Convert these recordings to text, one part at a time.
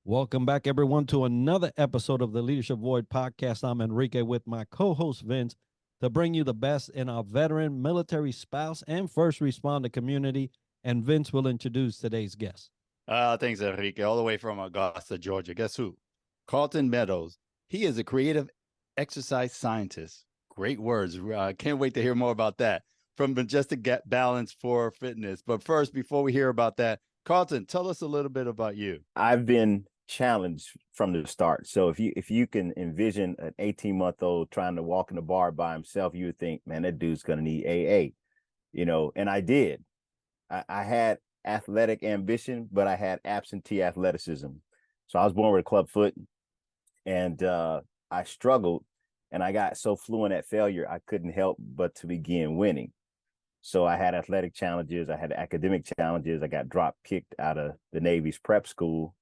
Welcome back, everyone, to another episode of the Leadership Void podcast. I'm Enrique with my co-host Vince to bring you the best in our veteran, military, spouse, and first responder community. And Vince will introduce today's guest. Thanks, Enrique. All the way from Augusta, Georgia. Guess who? Karlton Meadows. He is a creative exercise scientist. Great words. Can't wait to hear more about that from Majestic Balance for Fitness. But first, before we hear about that, Karlton, tell us a little bit about you. I've been challenged from the start. So if you can envision an 18-month-old trying to walk in the bar by himself, you would think, man, that dude's gonna need AA, and I did. I had athletic ambition, but I had absentee athleticism. So I was born with a club foot, and I struggled, and I got so fluent at failure, I couldn't help but to begin winning. So I had athletic challenges, I had academic challenges, I got drop kicked out of the Navy's prep school,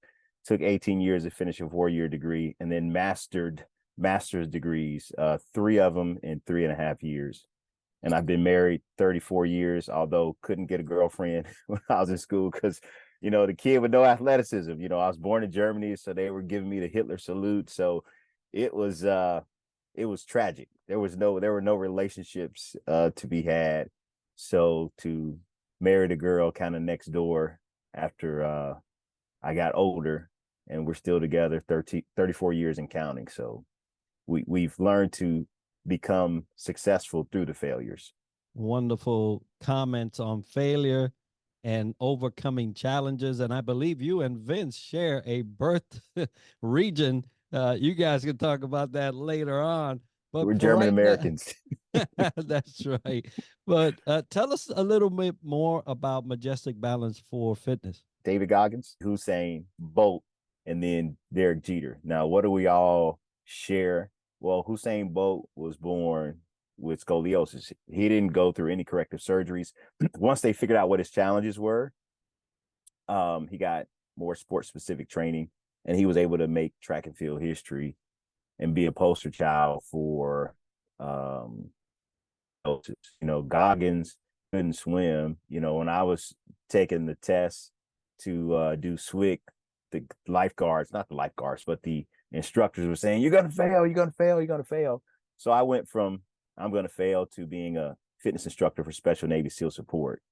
took 18 years to finish a 4-year degree, and then master's degrees, 3 of them in 3.5 years. And I've been married 34 years, although couldn't get a girlfriend when I was in school because, the kid with no athleticism. I was born in Germany, so they were giving me the Hitler salute. So it was tragic. There were no relationships to be had. So to marry the girl kind of next door after I got older, and we're still together 34 years and counting. So we've learned to become successful through the failures. Wonderful comments on failure and overcoming challenges. And I believe you and Vince share a birth region. You guys can talk about that later on. But we're German Americans. That's right. But tell us a little bit more about Majestic Balance for Fitness. David Goggins, Usain Bolt, and then Derek Jeter. Now, what do we all share? Well, Usain Bolt was born with scoliosis. He didn't go through any corrective surgeries. Once they figured out what his challenges were, he got more sports-specific training, and he was able to make track and field history and be a poster child for Goggins couldn't swim. When I was taking the test to do SWIC, the lifeguards, not the lifeguards, but the instructors were saying, you're going to fail, you're going to fail, you're going to fail. So I went from I'm going to fail to being a fitness instructor for Special Navy SEAL support.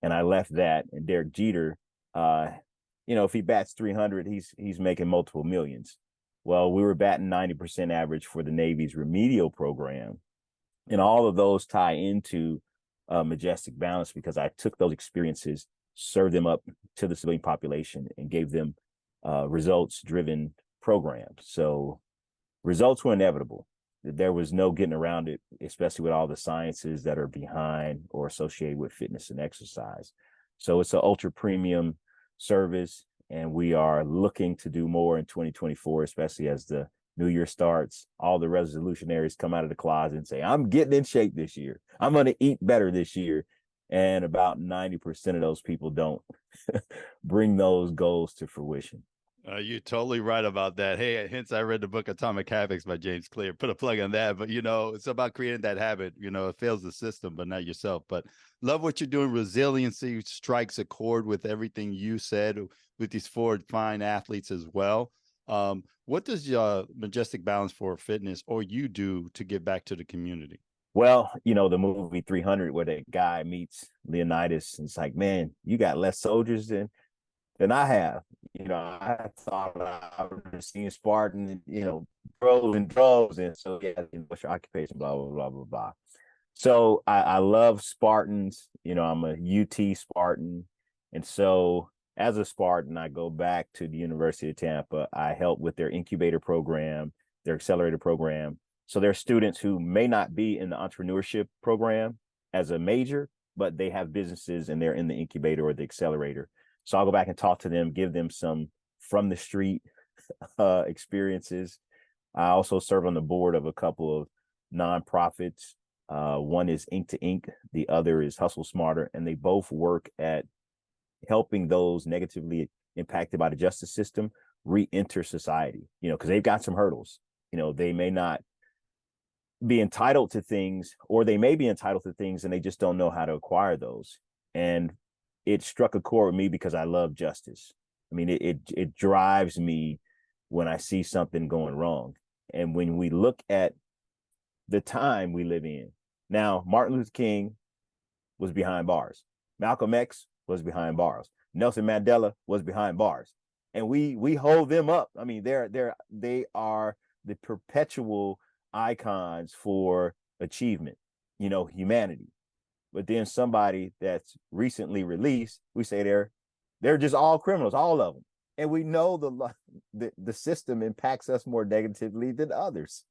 And I left that. And Derek Jeter, if he bats 300, he's making multiple millions. Well, we were batting 90% average for the Navy's remedial program. And all of those tie into Majestic Balance because I took those experiences, served them up to the civilian population, and gave them results-driven programs. So results were inevitable. There was no getting around it, especially with all the sciences that are behind or associated with fitness and exercise. So it's an ultra premium service, and we are looking to do more in 2024, especially as the new year starts. All the resolutionaries come out of the closet and say, I'm getting in shape this year. I'm going to eat better this year. And about 90% of those people don't bring those goals to fruition. You're totally right about that. Hey, hence I read the book Atomic Habits by James Clear. Put a plug on that. But, it's about creating that habit. It fails the system, but not yourself. But love what you're doing. Resiliency strikes a chord with everything you said with these 4 fine athletes as well. What does Majestic Balance for Fitness or you do to give back to the community? Well, the movie 300 where that guy meets Leonidas, and it's like, man, you got less soldiers than I have. I thought I would seen Spartan, droves and droves. And so, what's your occupation, blah, blah, blah, blah, blah. So I love Spartans. I'm a UT Spartan. And so as a Spartan, I go back to the University of Tampa. I help with their incubator program, their accelerator program. So there are students who may not be in the entrepreneurship program as a major, but they have businesses and they're in the incubator or the accelerator. So I'll go back and talk to them, give them some from the street experiences. I also serve on the board of a couple of nonprofits. One is Ink to Ink. The other is Hustle Smarter. And they both work at helping those negatively impacted by the justice system re-enter society, because they've got some hurdles. They may not be entitled to things, or they may be entitled to things and they just don't know how to acquire those. And it struck a chord with me because I love justice. I mean, it drives me when I see something going wrong. And when we look at the time we live in, now, Martin Luther King was behind bars. Malcolm X was behind bars. Nelson Mandela was behind bars. And we hold them up. I mean, they are the perpetual icons for achievement, humanity. But then somebody that's recently released, we say they're just all criminals, all of them. And we know the system impacts us more negatively than others.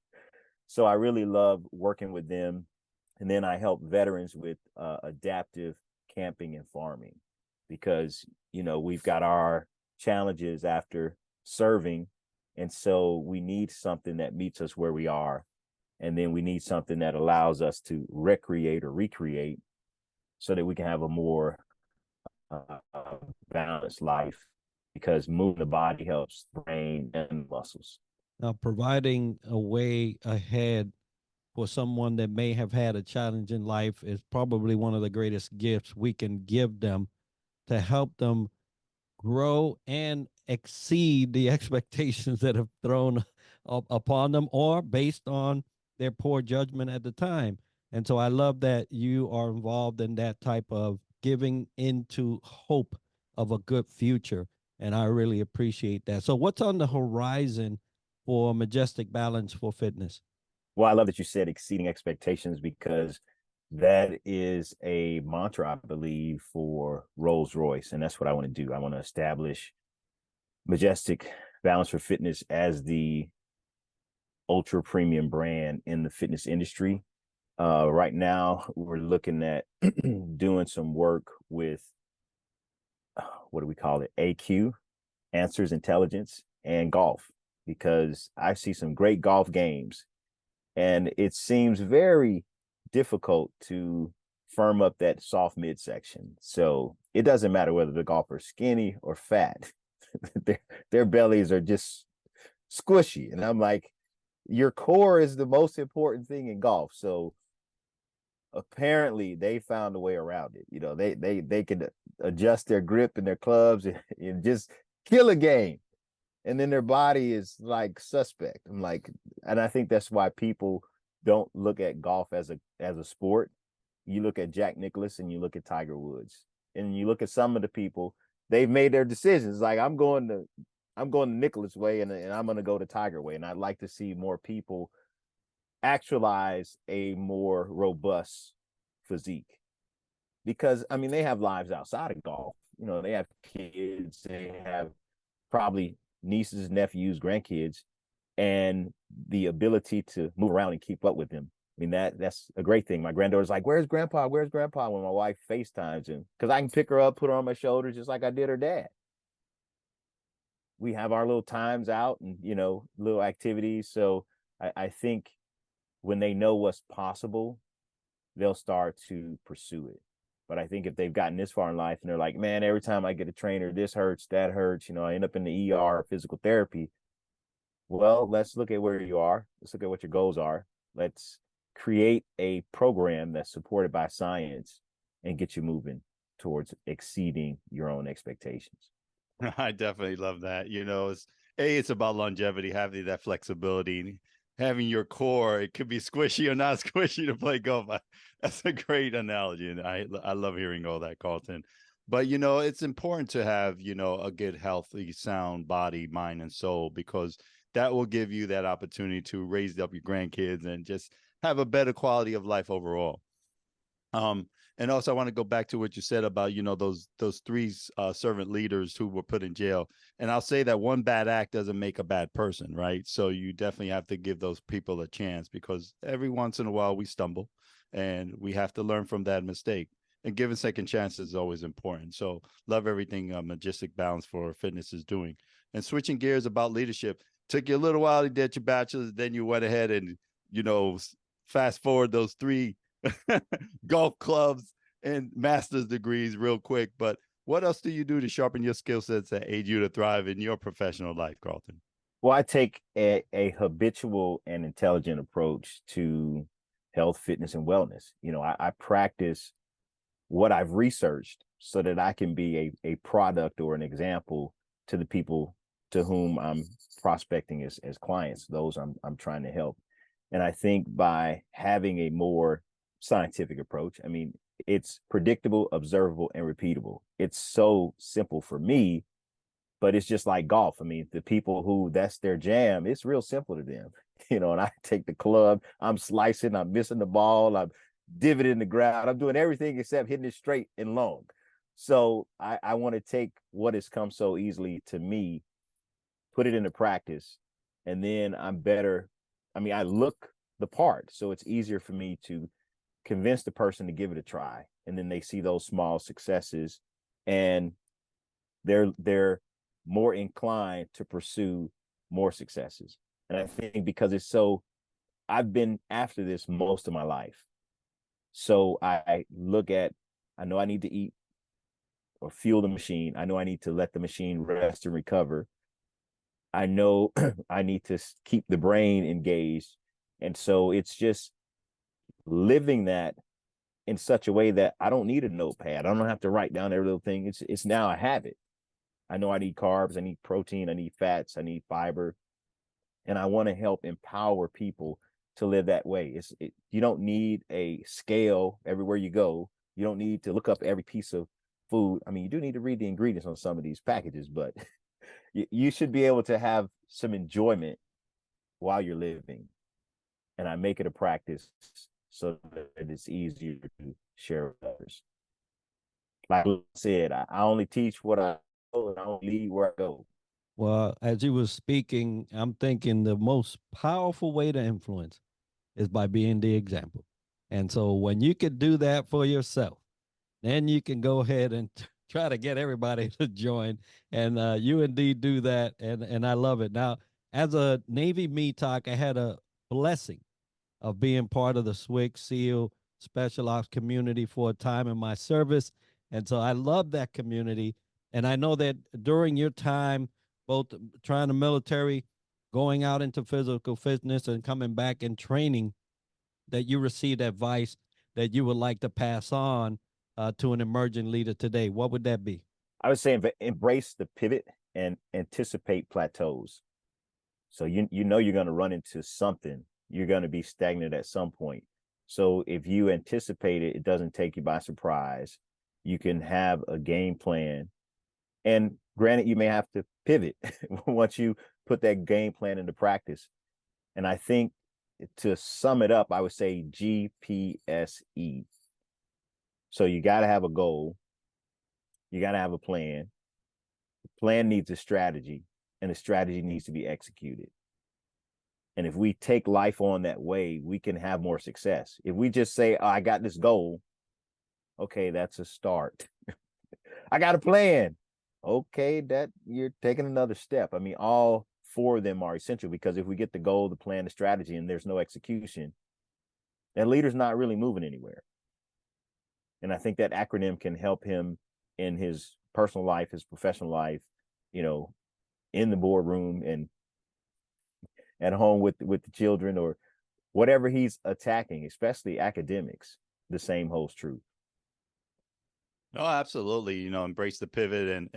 So I really love working with them. And then I help veterans with adaptive camping and farming, because, we've got our challenges after serving. And so we need something that meets us where we are. And then we need something that allows us to recreate or recreate so that we can have a more balanced life, because moving the body helps brain and muscles. Now, providing a way ahead for someone that may have had a challenge in life is probably one of the greatest gifts we can give them to help them grow and exceed the expectations that have thrown upon them or based on their poor judgment at the time. And so I love that you are involved in that type of giving into hope of a good future. And I really appreciate that. So what's on the horizon for Majestic Balance for Fitness? Well, I love that you said exceeding expectations, because that is a mantra, I believe, for Rolls-Royce. And that's what I want to do. I want to establish Majestic Balance for Fitness as the ultra premium brand in the fitness industry. Right now, we're looking at doing some work with, what do we call it? AQ, Answers Intelligence, and golf, because I see some great golf games. And it seems very difficult to firm up that soft midsection. So it doesn't matter whether the golfer's skinny or fat. their bellies are just squishy. And I'm like, your core is the most important thing in golf. So apparently they found a way around it. They could adjust their grip and their clubs and just kill a game. And then their body is like suspect. I'm like, and I think that's why people don't look at golf as a sport. You look at Jack Nicklaus and you look at Tiger Woods, and you look at some of the people, they've made their decisions. Like, I'm going the Nicklaus way, and I'm going to go the Tiger way. And I'd like to see more people actualize a more robust physique, because I mean, they have lives outside of golf. They have kids, they have probably nieces, nephews, grandkids, and the ability to move around and keep up with them. I mean, that's a great thing. My granddaughter's like, where's grandpa? Where's grandpa? When my wife FaceTimes him, because I can pick her up, put her on my shoulders, just like I did her dad. We have our little times out and, little activities. So I think when they know what's possible, they'll start to pursue it. But I think if they've gotten this far in life and they're like, man, every time I get a trainer, this hurts, that hurts, I end up in the ER, physical therapy. Well, let's look at where you are. Let's look at what your goals are. Let's create a program that's supported by science and get you moving towards exceeding your own expectations. I definitely love that. It's about longevity, having that flexibility, having your core. It could be squishy or not squishy to play golf. That's a great analogy, and I love hearing all that, Karlton. But it's important to have a good, healthy, sound body, mind, and soul, because that will give you that opportunity to raise up your grandkids and just have a better quality of life overall. And also I want to go back to what you said about, those three servant leaders who were put in jail. And I'll say that one bad act doesn't make a bad person, right? So you definitely have to give those people a chance, because every once in a while we stumble and we have to learn from that mistake. And giving second chances is always important. So love everything Majestic Balance for Fitness is doing. And switching gears about leadership, took you a little while to get your bachelor's, then you went ahead and, fast forward those 3 golf clubs and master's degrees real quick. But what else do you do to sharpen your skill sets that aid you to thrive in your professional life, Karlton? Well, I take a habitual and intelligent approach to health, fitness, and wellness. I practice what I've researched so that I can be a product or an example to the people to whom I'm prospecting as clients, those I'm trying to help. And I think by having a more scientific approach, I mean, it's predictable, observable, and repeatable. It's so simple for me, but it's just like golf. I mean, the people who that's their jam, it's real simple to them. You know, and I take the club, I'm slicing, I'm missing the ball, I'm divoting the ground, I'm doing everything except hitting it straight and long. So I want to take what has come so easily to me, put it into practice, and then I'm better. I mean, I look the part, so it's easier for me to convince the person to give it a try. And then they see those small successes, and they're more inclined to pursue more successes. And I think because it's so, I've been after this most of my life. So I look at, I know I need to eat or fuel the machine. I know I need to let the machine rest and recover. I know I need to keep the brain engaged. And so it's just living that in such a way that I don't need a notepad. I don't have to write down every little thing. It's now a habit. I know I need carbs, I need protein, I need fats, I need fiber. And I want to help empower people to live that way. You don't need a scale everywhere you go. You don't need to look up every piece of food. I mean, you do need to read the ingredients on some of these packages, but you should be able to have some enjoyment while you're living. And I make it a practice so that it's easier to share with others. Like I said, I only teach what I know, and I don't lead where I go. Well, as you were speaking, I'm thinking the most powerful way to influence is by being the example. And so when you can do that for yourself, then you can go ahead and try to get everybody to join. And you indeed do that. And I love it. Now, as a Navy METOC, I had a blessing of being part of the SWIC SEAL Special Ops community for a time in my service. And so I love that community. And I know that during your time, both trying the military, going out into physical fitness and coming back and training, that you received advice that you would like to pass on to an emerging leader today, what would that be? I would say embrace the pivot and anticipate plateaus. So you know you're going to run into something. You're going to be stagnant at some point. So if you anticipate it, it doesn't take you by surprise. You can have a game plan. And granted, you may have to pivot once you put that game plan into practice. And I think to sum it up, I would say GPSE. So you got to have a goal. You got to have a plan. The plan needs a strategy, and the strategy needs to be executed. And if we take life on that way, we can have more success. If we just say, oh, I got this goal, okay, that's a start. I got a plan. Okay, that you're taking another step. I mean, all four of them are essential, because if we get the goal, the plan, the strategy, and there's no execution, that leader's not really moving anywhere. And I think that acronym can help him in his personal life, his professional life, you know, in the boardroom and at home with the children, or whatever he's attacking, especially academics. The same holds true. No, absolutely. You know, embrace the pivot and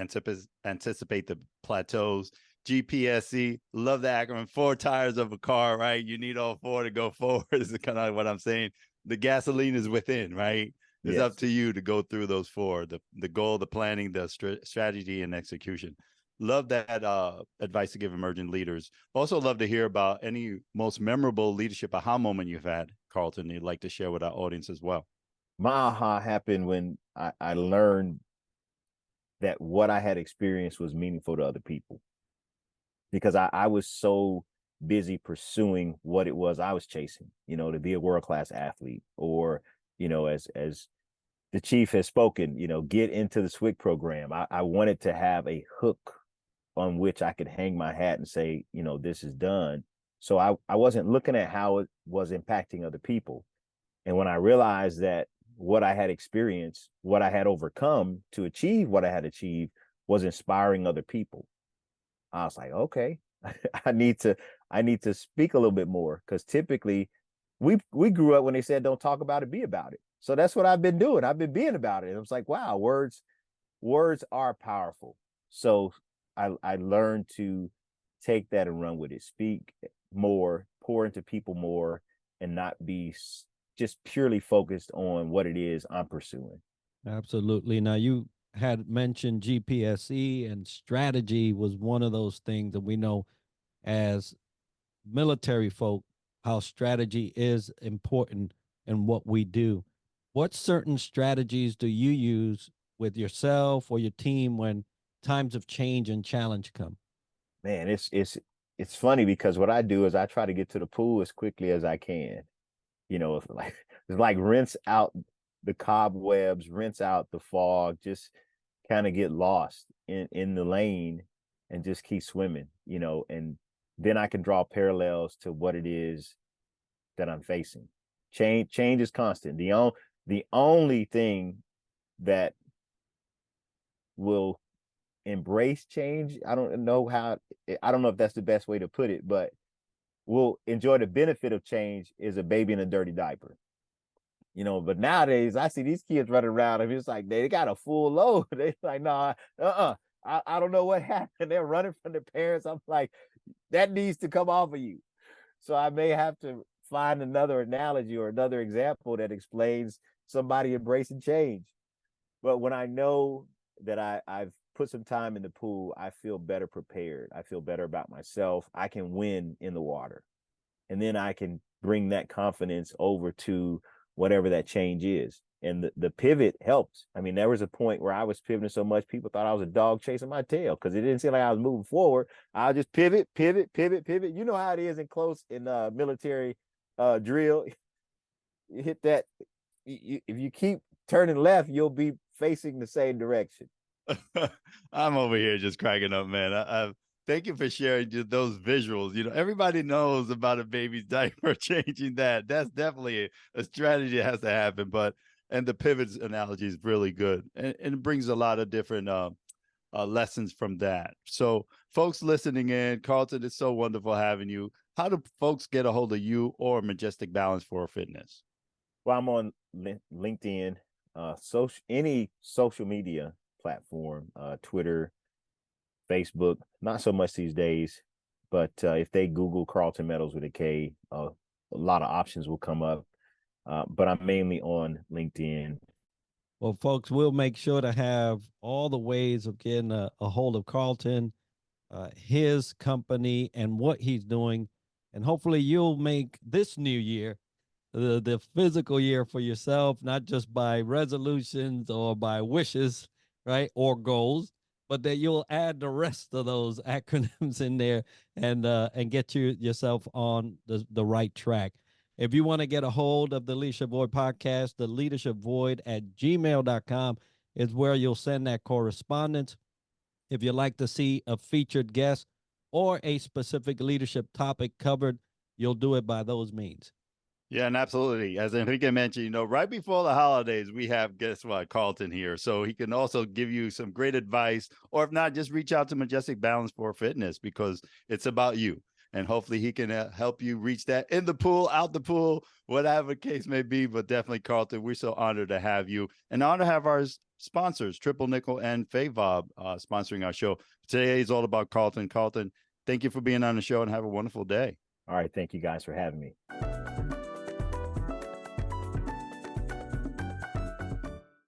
anticipate the plateaus. GPSE, love the acronym. 4 tires of a car, right? You need all 4 to go forward. Is kind of what I'm saying. The gasoline is within, right? It's Yes. up to you to go through those 4: the goal, the planning, the strategy, and execution. Love that advice to give emerging leaders. Also love to hear about any most memorable leadership aha moment you've had, Karlton, you'd like to share with our audience as well. My aha happened when I learned that what I had experienced was meaningful to other people, because I was so busy pursuing what it was I was chasing, you know, to be a world-class athlete, or, you know, as the chief has spoken, you know, get into the SWIC program. I wanted to have a hook on which I could hang my hat and say, you know, this is done. So I wasn't looking at how it was impacting other people. And when I realized that what I had experienced, what I had overcome to achieve what I had achieved, was inspiring other people, I was like, okay, I need to speak a little bit more, because typically we grew up when they said don't talk about it, be about it. So that's what I've been doing. I've been being about it. And I was like, wow, words are powerful. So I learned to take that and run with it, speak more, pour into people more, and not be just purely focused on what it is I'm pursuing. Absolutely. Now, you had mentioned GPSE, and strategy was one of those things that we know as military folk how strategy is important in what we do. What certain strategies do you use with yourself or your team when times of change and challenge come? Man, it's funny because what I do is I try to get to the pool as quickly as I can. It's like rinse out the cobwebs, rinse out the fog, just kind of get lost in the lane and just keep swimming, and then I can draw parallels to what it is that I'm facing. Change is constant. The only thing that will embrace change, I don't know if that's the best way to put it, but will enjoy the benefit of change, is a baby in a dirty diaper. But nowadays I see these kids running around and it's like they got a full load. They like, no, I don't know what happened. They're running from their parents. I'm like, that needs to come off of you. So I may have to find another analogy or another example that explains somebody embracing change. But when I know that I've put some time in the pool, I feel better prepared. I feel better about myself. I can win in the water. And then I can bring that confidence over to whatever that change is. And the pivot helps. I mean, there was a point where I was pivoting so much, people thought I was a dog chasing my tail because it didn't seem like I was moving forward. I'll just pivot. You know how it is in military drill. You hit that. If you keep turning left, you'll be facing the same direction. I'm over here just cracking up, man. I thank you for sharing those visuals. Everybody knows about a baby's diaper changing that. That's definitely a strategy that has to happen. And the pivots analogy is really good. And it brings a lot of different lessons from that. So folks listening in, Karlton, it's so wonderful having you. How do folks get a hold of you or Majestic Balance for Fitness? Well, I'm on LinkedIn, any social media platform, Twitter, Facebook, not so much these days, but if they Google Karlton Meadows with a K, a lot of options will come up. But I'm mainly on LinkedIn. Well, folks, we'll make sure to have all the ways of getting a hold of Karlton, his company, and what he's doing. And hopefully you'll make this new year the physical year for yourself, not just by resolutions or by wishes, right, or goals, but that you'll add the rest of those acronyms in there and get yourself on the right track. If you want to get a hold of the Leadership Void podcast, the leadershipvoid@gmail.com is where you'll send that correspondence. If you'd like to see a featured guest or a specific leadership topic covered, you'll do it by those means. Yeah, and absolutely. As Enrique mentioned, right before the holidays, we have, guess what, Karlton here. So he can also give you some great advice, or if not, just reach out to Majestic Balance for Fitness, because it's about you. And hopefully he can help you reach that in the pool, out the pool, whatever the case may be. But definitely, Karlton, we're so honored to have you, and honor to have our sponsors, Triple Nickel and FAVOB, sponsoring our show. Today is all about Karlton. Karlton, thank you for being on the show, and have a wonderful day. All right. Thank you guys for having me.